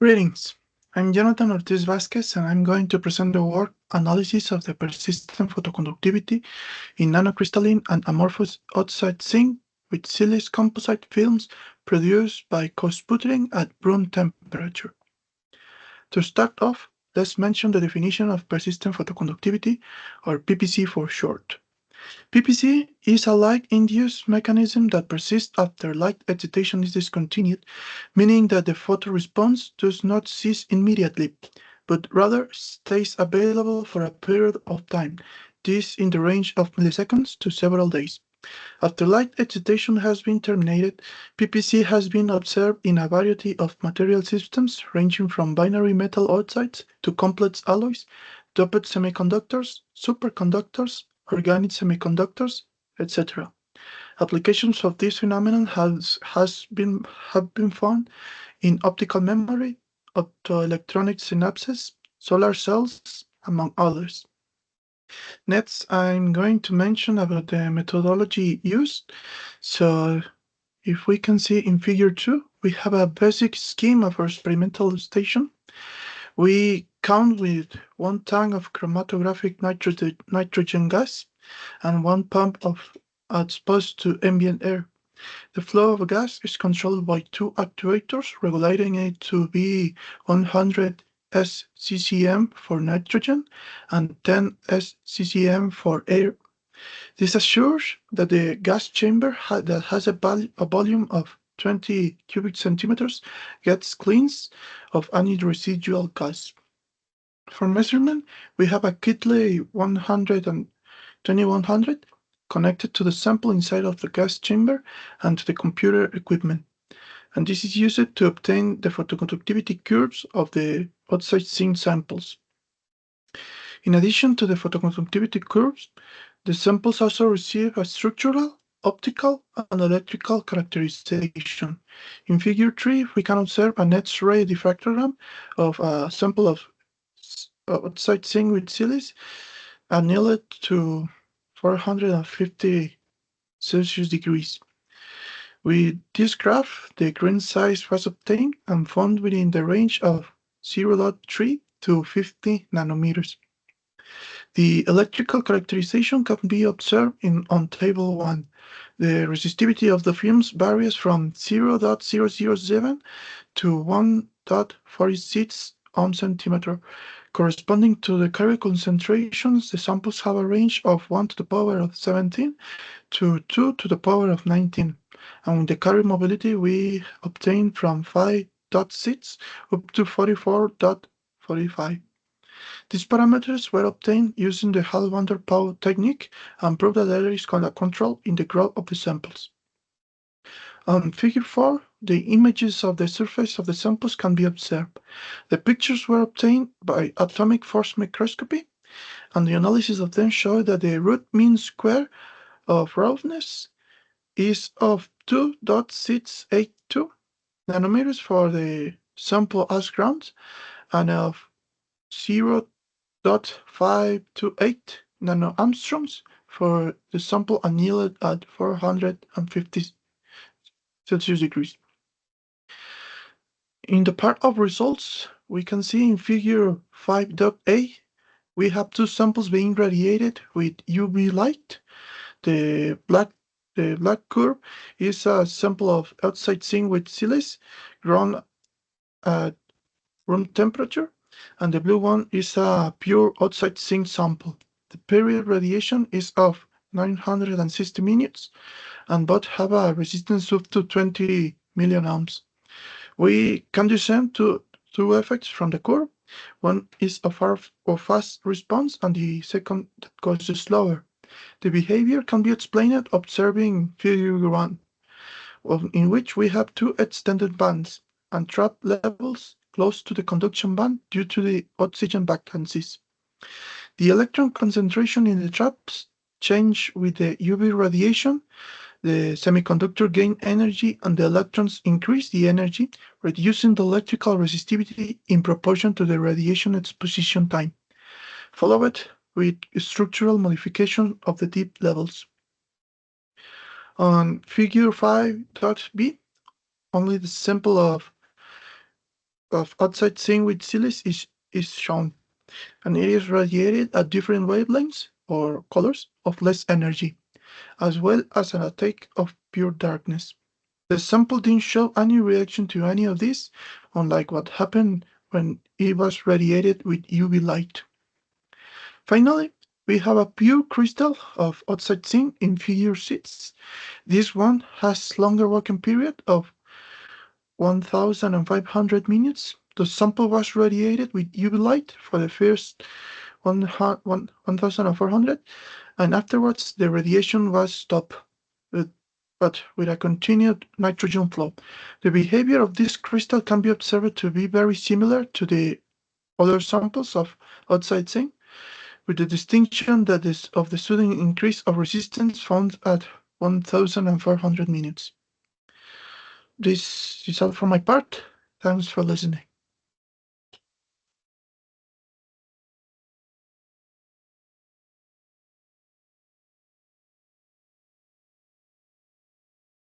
Greetings. I'm Jonathan Ortiz Vasquez, and I'm going to present the work Analysis of the Persistent Photoconductivity in Nanocrystalline and Amorphous Oxide Zinc with Silicon composite films produced by CO-SPUTTERING at room temperature. To start off, let's mention the definition of persistent photoconductivity, or PPC for short. PPC is a light-induced mechanism that persists after light excitation is discontinued, meaning that the photoresponse does not cease immediately, but rather stays available for a period of time, this in the range of milliseconds to several days. After light excitation has been terminated, PPC has been observed in a variety of material systems ranging from binary metal oxides to complex alloys, doped semiconductors, superconductors, organic semiconductors, etc. Applications of this phenomenon have been found in optical memory, optoelectronic synapses, solar cells, among others. Next, I'm going to mention about the methodology used. So if we can see in figure 2, we have a basic scheme of our experimental station. We count with 1 tank of chromatographic nitrogen gas and 1 pump exposed to ambient air. The flow of gas is controlled by 2 actuators, regulating it to be 100 SCCM for nitrogen and 10 SCCM for air. This assures that the gas chamber that has a volume of 20 cubic centimeters gets cleansed of any residual gas. For measurement, we have a Kitley 100 and 2100 connected to the sample inside of the gas chamber and to the computer equipment. And this is used to obtain the photoconductivity curves of the oxide zinc samples. In addition to the photoconductivity curves, the samples also receive a structural, optical, and electrical characterization. In figure 3, we can observe an X-ray diffractogram of a sample of oxide zinc with silice annealed to 450 Celsius degrees. With this graph, the grain size was obtained and found within the range of 0.3 to 50 nanometers. The electrical characterization can be observed on Table 1. The resistivity of the films varies from 0.007 to 1.46 ohm centimeter. Corresponding to the carrier concentrations, the samples have a range of 1 to the power of 17 to 2 to the power of 19. And with the carrier mobility, we obtain from 5.6 up to 44.45. These parameters were obtained using the Hall-van der Pol technique and prove that there is control in the growth of the samples. On figure 4, the images of the surface of the samples can be observed. The pictures were obtained by atomic force microscopy, and the analysis of them showed that the root mean square of roughness is of 2.682 nanometers for the sample as ground and of 0.528 nanoangstroms for the sample annealed at 450 Celsius degrees. In the part of results, we can see in figure 5.A, we have 2 samples being radiated with UV light. The black curve is a sample of oxide zinc with silice grown at room temperature, and the blue one is a pure oxide zinc sample. The period radiation is of 960 minutes, and both have a resistance up to 20 million ohms. We can discern two effects from the curve. One is a fast response, and the second that goes slower. The behavior can be explained observing figure 1, in which we have 2 extended bands and trap levels close to the conduction band due to the oxygen vacancies. The electron concentration in the traps change with the UV radiation. The semiconductor gain energy and the electrons increase the energy, reducing the electrical resistivity in proportion to the radiation exposition time, followed with structural modification of the deep levels. On figure 5.B, only the sample of of outside zinc with silice is shown, and it is radiated at different wavelengths or colors of less energy, as well as an attack of pure darkness. The sample didn't show any reaction to any of this, unlike what happened when it was radiated with UV light. Finally, we have a pure crystal of outside zinc in figure 6. This one has longer working period of 1,500 minutes. The sample was radiated with UV light for the first 1,400, and afterwards the radiation was stopped, but with a continued nitrogen flow. The behavior of this crystal can be observed to be very similar to the other samples of outside zinc, with the distinction that is of the sudden increase of resistance found at 1,400 minutes. This is all for my part. Thanks for listening.